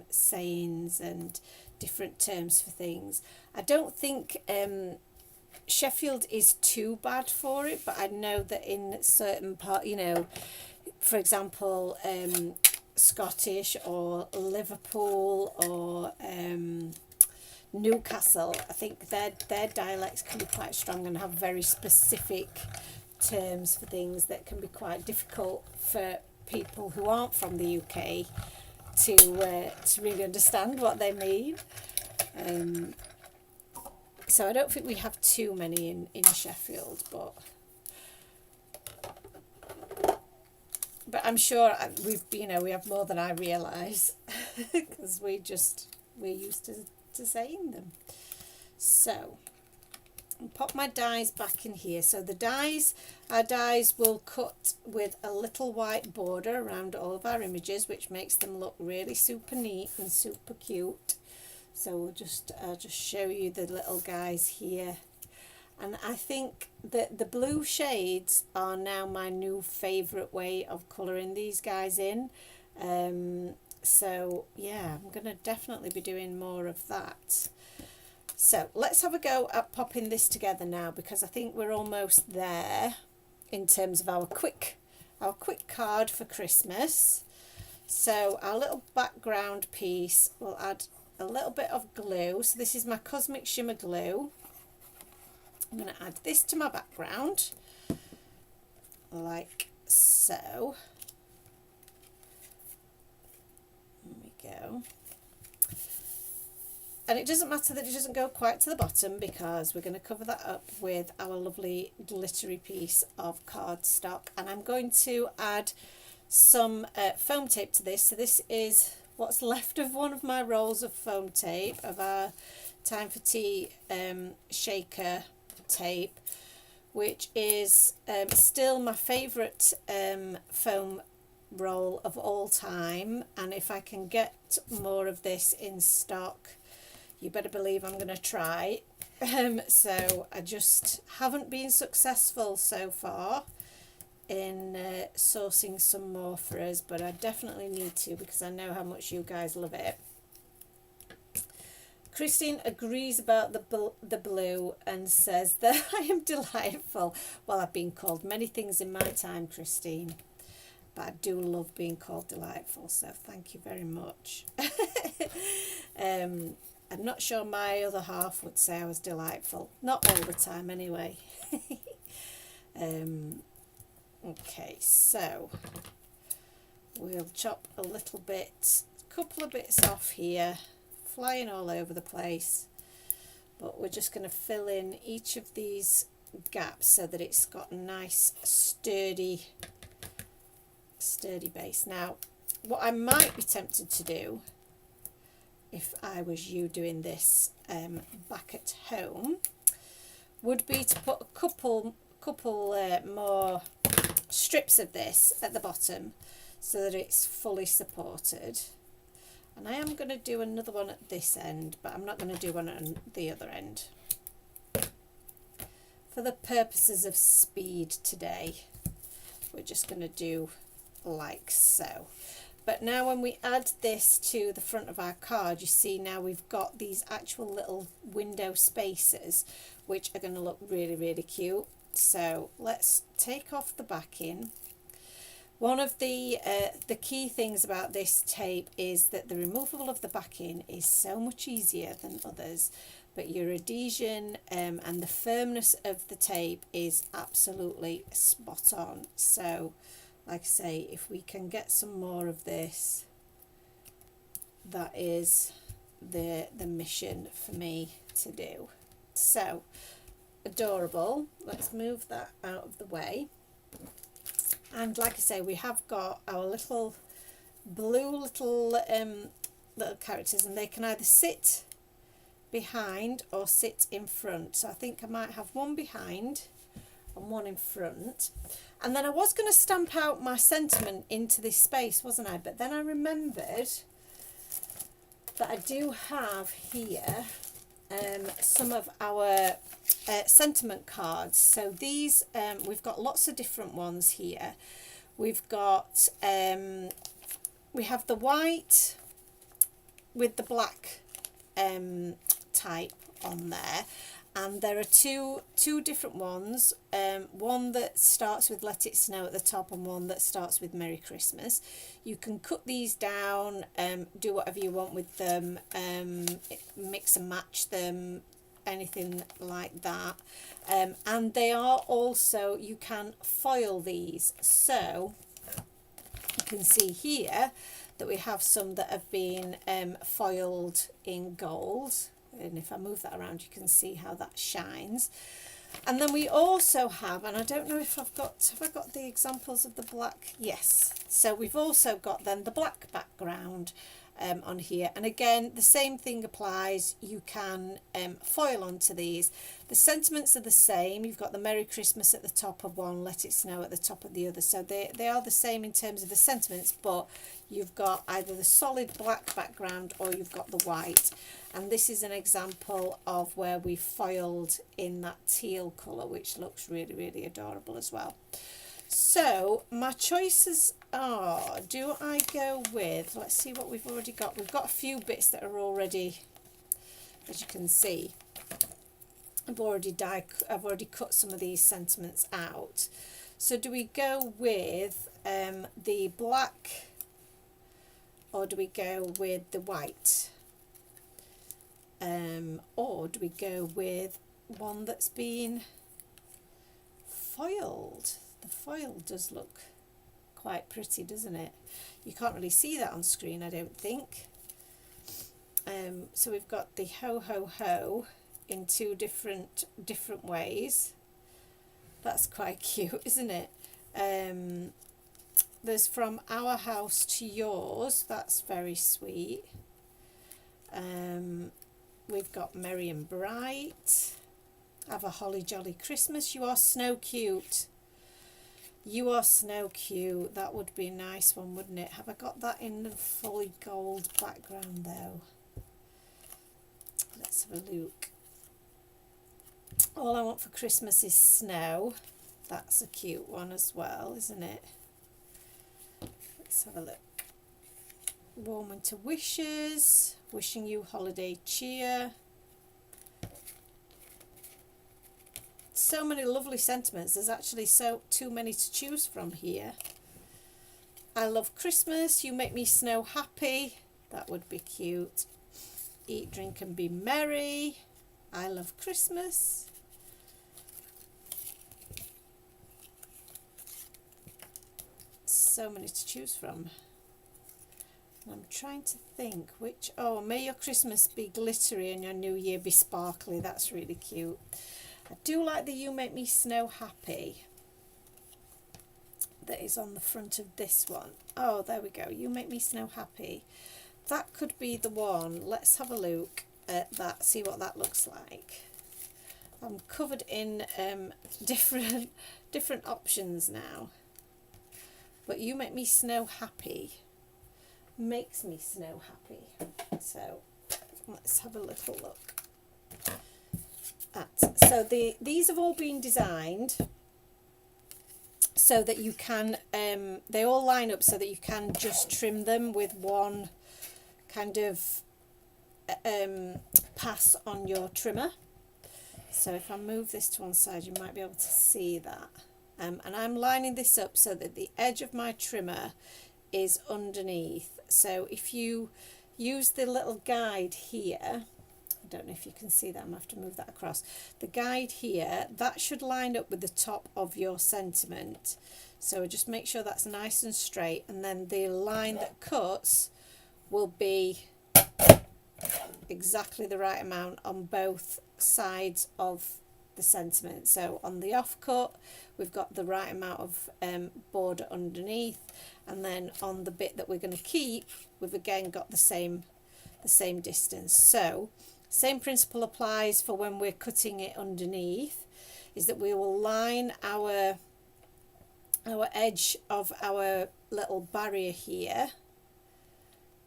Speaker 1: sayings and different terms for things. I don't think Sheffield is too bad for it, but I know that in certain part, you know, for example, Scottish or Liverpool or Newcastle, I think their dialects can be quite strong and have very specific terms for things that can be quite difficult for people who aren't from the UK to really understand what they mean. So I don't think we have too many in Sheffield, but I'm sure we have more than I realise because we're used to saying them. So I'll pop my dies back in here. So our dies will cut with a little white border around all of our images, which makes them look really super neat and super cute. So I'll just show you the little guys here. And I think that the blue shades are now my new favourite way of colouring these guys in. So yeah, I'm going to definitely be doing more of that. So let's have a go at popping this together now, because I think we're almost there in terms of our quick card for Christmas. So our little background piece, will add a little bit of glue. So this is my Cosmic Shimmer glue. I'm going to add this to my background, like so. There we go. And it doesn't matter that it doesn't go quite to the bottom, because we're going to cover that up with our lovely glittery piece of cardstock. And I'm going to add some foam tape to this. So this is what's left of one of my rolls of foam tape, of our Time for Tea shaker tape, which is still my favourite foam roll of all time. And if I can get more of this in stock, you better believe I'm going to try. So I just haven't been successful so far in sourcing some more for us, but I definitely need to, because I know how much you guys love it. Christine agrees about the blue and says that I am delightful. Well, I've been called many things in my time, Christine, but I do love being called delightful, so thank you very much. I'm not sure my other half would say I was delightful. Not all the time, anyway. Okay, so we'll chop a little bit, a couple of bits off here, flying all over the place. But we're just going to fill in each of these gaps so that it's got a nice sturdy base. Now, what I might be tempted to do, if I was you doing this back at home, would be to put a couple more strips of this at the bottom so that it's fully supported. And I am going to do another one at this end, but I'm not going to do one at the other end for the purposes of speed today. We're just going to do like so. But now when we add this to the front of our card, you see now we've got these actual little window spaces, which are going to look really, really cute. So let's take off the backing. One of the key things about this tape is that the removal of the backing is so much easier than others, but your adhesion and the firmness of the tape is absolutely spot on. So like I say, if we can get some more of this, that is the mission for me to do. So adorable. Let's move that out of the way. And like I say, we have got our little blue little characters, and they can either sit behind or sit in front. So I think I might have one behind and one in front. And then I was going to stamp out my sentiment into this space, wasn't I? But then I remembered that I do have here some of our sentiment cards. So these, we've got lots of different ones here. We've got, we have the white with the black type on there. And there are two different ones, one that starts with Let It Snow at the top and one that starts with Merry Christmas. You can cut these down, do whatever you want with them, mix and match them, anything like that. And they are also, you can foil these. So you can see here that we have some that have been foiled in gold. And if I move that around, you can see how that shines. And then we also have, and I don't know if have I got the examples of the black? Yes. So we've also got then the black background on here. And again, the same thing applies. You can foil onto these. The sentiments are the same. You've got the Merry Christmas at the top of one, Let It Snow at the top of the other. So they are the same in terms of the sentiments, but you've got either the solid black background or you've got the white. And this is an example of where we foiled in that teal colour, which looks really, really adorable as well. So my choices are, do I go with, let's see what we've already got. We've got a few bits that are already, as you can see, I've already cut some of these sentiments out. So do we go with the black or do we go with the white? Or do we go with one that's been foiled? The foil does look quite pretty, doesn't it? You can't really see that on screen, I don't think. So we've got the Ho Ho Ho in two different ways. That's quite cute, isn't it? There's From Our House to Yours. That's very sweet. We've got Merry and Bright. Have a Holly Jolly Christmas. You are snow cute. You are snow cute. That would be a nice one, wouldn't it? Have I got that in the fully gold background though? Let's have a look. All I Want for Christmas is Snow. That's a cute one as well, isn't it? Let's have a look. Warm Winter Wishes. Wishing You Holiday Cheer. So many lovely sentiments. There's actually too many to choose from here. I Love Christmas. You Make Me Snow Happy. That would be cute. Eat, Drink and Be Merry. I Love Christmas. So many to choose from. I'm trying to think which. Oh, May Your Christmas Be Glittery and Your New Year Be Sparkly. That's really cute. I do like the You Make Me Snow Happy that is on the front of this one. Oh, there we go. You Make Me Snow Happy. That could be the one. Let's have a look at that, see what that looks like. I'm covered in different options now. But You Make Me Snow Happy makes me snow happy. So let's have a little look at. So these have all been designed so that you can they all line up so that you can just trim them with one kind of pass on your trimmer. So if I move this to one side, you might be able to see that. And I'm lining this up so that the edge of my trimmer is underneath. So if you use the little guide here, I don't know if you can see that, I'm going to have to move that across. The guide here, that should line up with the top of your sentiment. So just make sure that's nice and straight, and then the line that cuts will be exactly the right amount on both sides of the sentiment. So on the offcut, we've got the right amount of border underneath, and then on the bit that we're going to keep, we've again got the same distance. So same principle applies for when we're cutting it underneath, is that we will line our edge of our little barrier here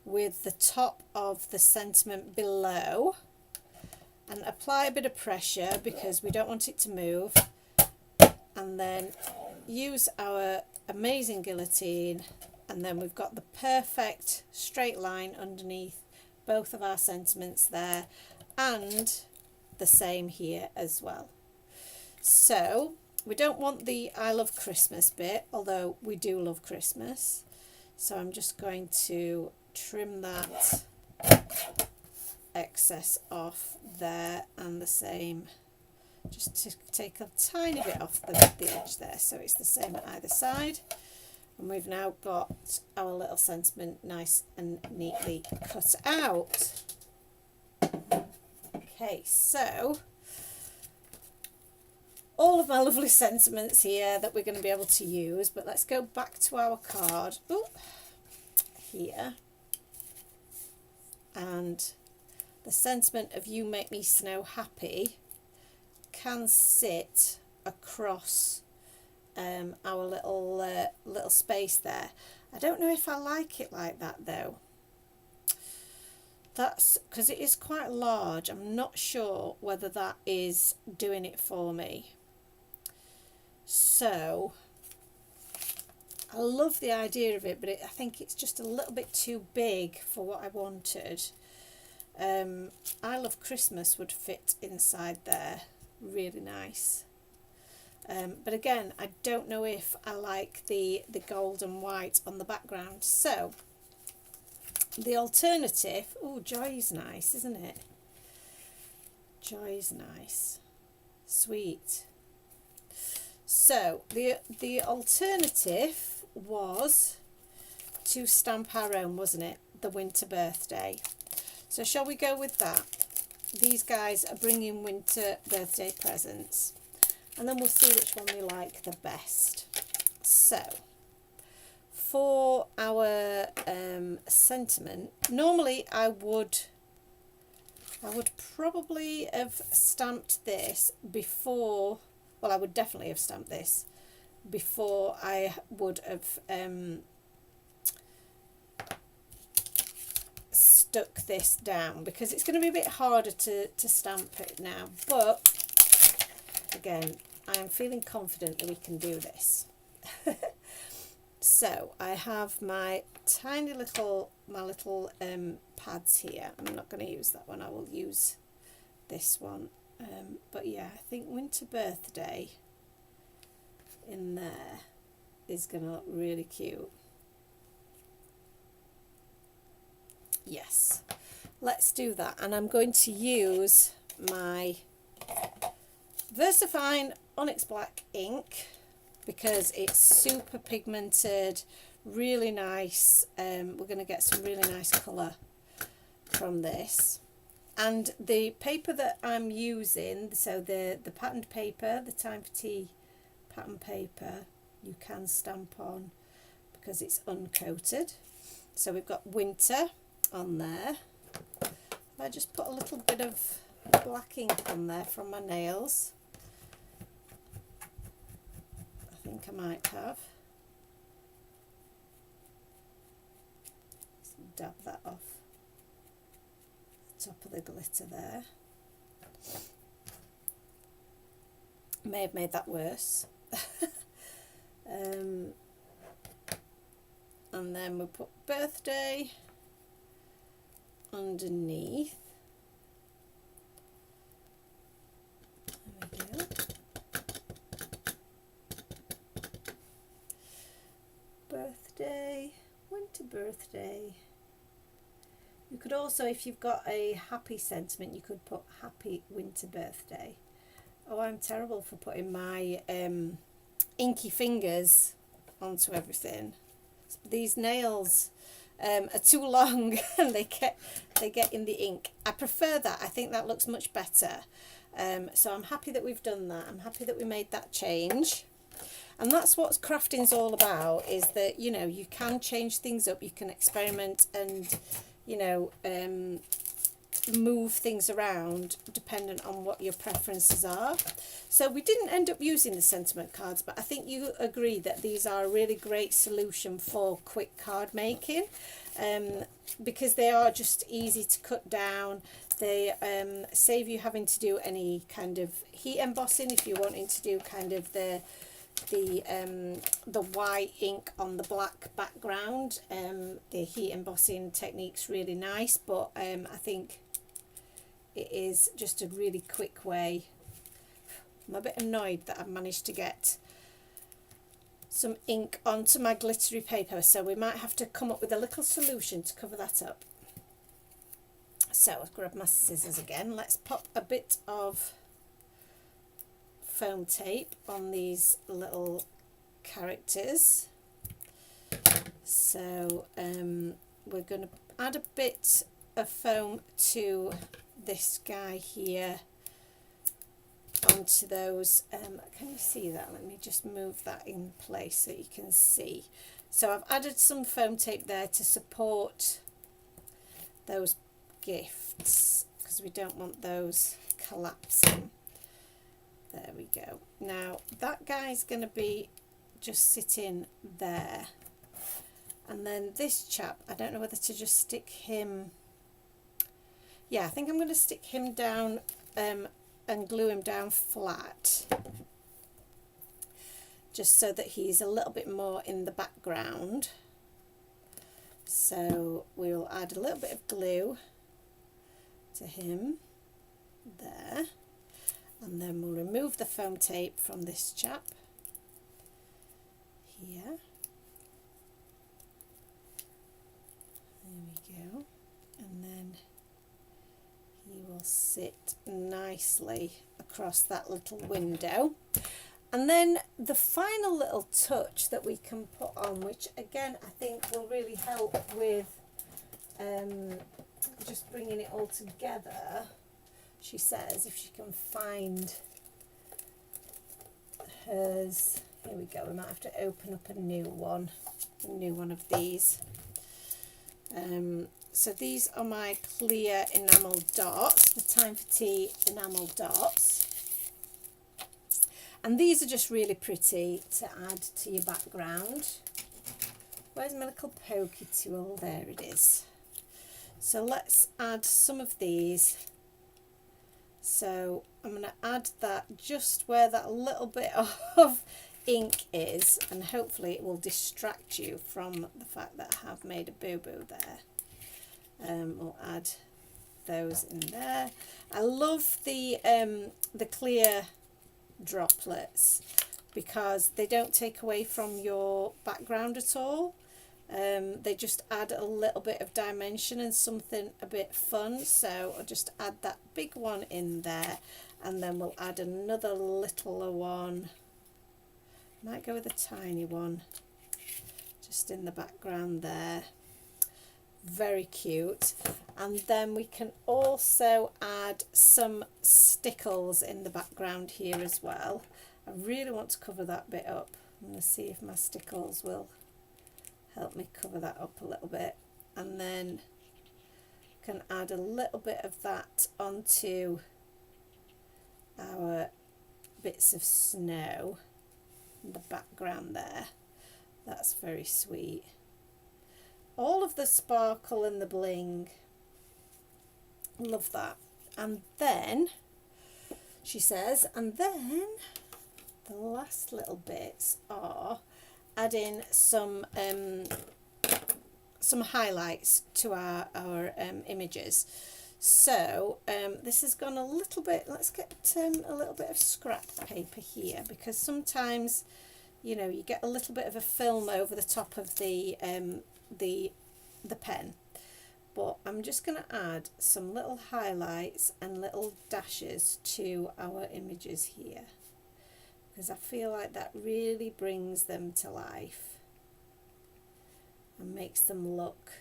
Speaker 1: with the top of the sentiment below, and apply a bit of pressure because we don't want it to move, and then use our amazing guillotine, and then we've got the perfect straight line underneath both of our sentiments there, and the same here as well. So we don't want the I Love Christmas bit, although we do love Christmas. So I'm just going to trim that excess off there, and the same, just to take a tiny bit off the edge there, so it's the same at either side. And we've now got our little sentiment nice and neatly cut out. Okay, so all of my lovely sentiments here that we're going to be able to use, but let's go back to our card. Ooh, here, and the sentiment of You Make Me Snow Happy can sit across our little space there. I don't know if I like it like that though. That's because it is quite large. I'm not sure whether that is doing it for me. So I love the idea of it, but I think it's just a little bit too big for what I wanted. I Love Christmas would fit inside there really nice. But again, I don't know if I like the gold and white on the background. So the alternative, oh, Joy's nice, isn't it? Joy's nice. Sweet. So the alternative was to stamp our own, wasn't it? The winter birthday. So shall we go with that? These guys are bringing winter birthday presents, and then we'll see which one we like the best. So for our sentiment, normally I would probably have stamped this before, well, I would definitely have stamped this before I would have stuck this down, because it's going to be a bit harder to stamp it now. But again, I am feeling confident that we can do this. So I have my tiny little, pads here. I'm not going to use that one, I will use this one. But yeah, I think winter birthday in there is going to look really cute. Yes, let's do that. And I'm going to use my VersaFine Onyx Black ink, because it's super pigmented, really nice. We're going to get some really nice colour from this. And the paper that I'm using, so the patterned paper, the Time for Tea pattern paper, you can stamp on because it's uncoated. So we've got winter on there. I just put a little bit of black ink on there from my nails. I think I might have. Just dab that off the top of the glitter there. May have made that worse. And then we'll put birthday underneath. There we go. Birthday, winter birthday. You could also, if you've got a happy sentiment, you could put happy winter birthday. Oh, I'm terrible for putting my inky fingers onto everything. These nails are too long and they get in the ink. I prefer that. I think that looks much better. So I'm happy that we've done that. I'm happy that we made that change. And that's what crafting's all about, is that, you know, you can change things up, you can experiment and, you know, move things around dependent on what your preferences are. So we didn't end up using the sentiment cards, but I think you agree that these are a really great solution for quick card making, because they are just easy to cut down. They save you having to do any kind of heat embossing if you're wanting to do kind of the white ink on the black background. The heat embossing technique's really nice, but I think it is just a really quick way. I'm a bit annoyed that I've managed to get some ink onto my glittery paper, so we might have to come up with a little solution to cover that up. So I'll grab my scissors again. Let's pop a bit of foam tape on these little characters. So we're going to add a bit of foam to this guy here onto those. Can you see that? Let me just move that in place so you can see. So I've added some foam tape there to support those gifts, because we don't want those collapsing. There we go. Now that guy's going to be just sitting there, and then this chap, I don't know whether to just stick him, yeah, I think I'm going to stick him down and glue him down flat, just so that he's a little bit more in the background. So we'll add a little bit of glue to him there, and then we'll remove the foam tape from this chap here. There we go. sit nicely across that little window. And then the final little touch that we can put on, which again I think will really help with just bringing it all together, she says, if she can find hers. Here we go, we might have to open up a new one of these. So these are my clear enamel dots, the Time for Tea enamel dots. And these are just really pretty to add to your background. Where's my little pokey tool? There it is. So let's add some of these. So I'm going to add that just where that little bit of ink is, and hopefully it will distract you from the fact that I have made a boo-boo there. We'll add those in there. I love the clear droplets because they don't take away from your background at all. They just add a little bit of dimension and something a bit fun. So I'll just add that big one in there, and then we'll add another littler one. Might go with a tiny one just in the background there. Very cute. And then we can also add some stickles in the background here as well. I really want to cover that bit up. I'm going to see if my stickles will help me cover that up a little bit, and then can add a little bit of that onto our bits of snow in the background there. That's very sweet. All of the sparkle and the bling, love that. And then she says, and then the last little bits are adding some highlights to our images. So this has gone a little bit, let's get a little bit of scrap paper here, because sometimes, you know, you get a little bit of a film over the top of the pen. But I'm just going to add some little highlights and little dashes to our images here, because I feel like that really brings them to life and makes them look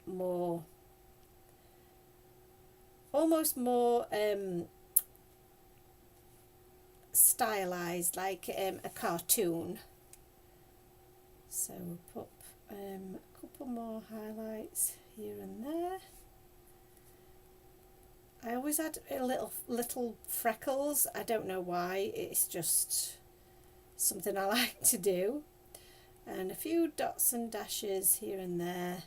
Speaker 1: more, almost more stylized, like a cartoon. So we'll put a couple more highlights here and there. I always add a little freckles. I don't know why, it's just something I like to do. And a few dots and dashes here and there.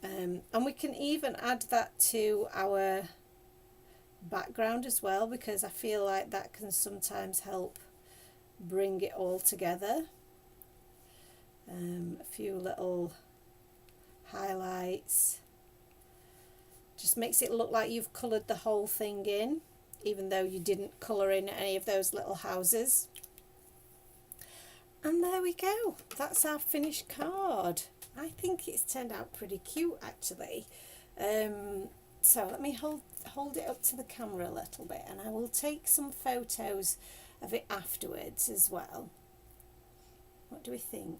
Speaker 1: And we can even add that to our background as well, because I feel like that can sometimes help bring it all together. A few little highlights. Just makes it look like you've coloured the whole thing in, even though you didn't colour in any of those little houses. And there we go. That's our finished card. I think it's turned out pretty cute, actually. So let me hold it up to the camera a little bit, and I will take some photos of it afterwards as well. What do we think?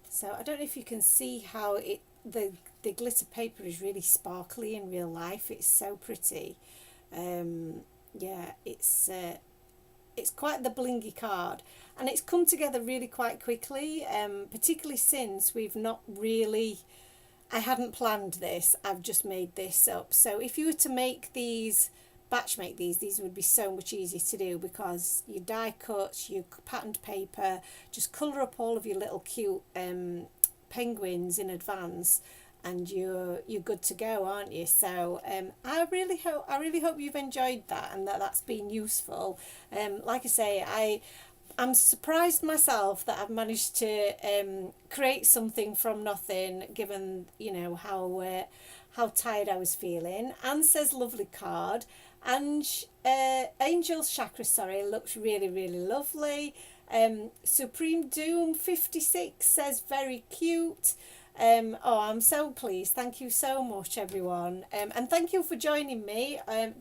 Speaker 1: So I don't know if you can see how the glitter paper is really sparkly in real life. It's so pretty. Yeah, it's quite the blingy card, and it's come together really quite quickly, particularly since we've not really, I hadn't planned this, I've just made this up. So if you were to make these, batch make these would be so much easier to do, because you die cut, you patterned paper, just colour up all of your little cute penguins in advance, and you're good to go, aren't you? So I really hope you've enjoyed that, and that's been useful. Like I say, I'm surprised myself that I've managed to create something from nothing, given, you know, how tired I was feeling. Anne says lovely card, and Angel's chakra, sorry, looks really, really lovely. Supreme Doom 56 says very cute. Oh, I'm so pleased. Thank you so much, everyone. And thank you for joining me on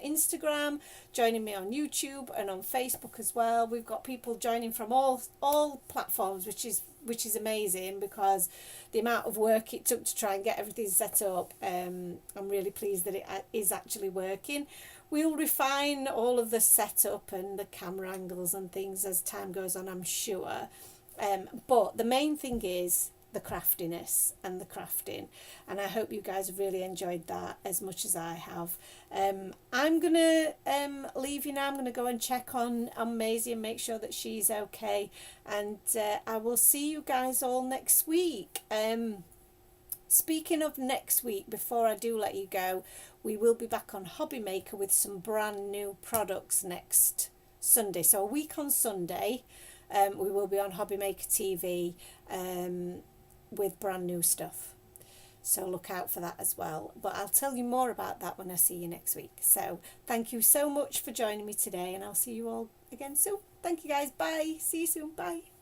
Speaker 1: Instagram, joining me on YouTube and on Facebook as well. We've got people joining from all platforms, which is amazing, because the amount of work it took to try and get everything set up, I'm really pleased that it is actually working. We'll refine all of the setup and the camera angles and things as time goes on, I'm sure. But the main thing is the craftiness and the crafting, and I hope you guys have really enjoyed that as much as I have. I'm gonna leave you now. I'm gonna go and check on Maisie and make sure that she's okay, and I will see you guys all next week. Speaking of next week, before I do let you go, we will be back on Hobby Maker with some brand new products next Sunday. So a week on Sunday, we will be on Hobby Maker TV with brand new stuff. So look out for that as well. But I'll tell you more about that when I see you next week. So thank you so much for joining me today, and I'll see you all again soon. Thank you guys. Bye. See you soon. Bye.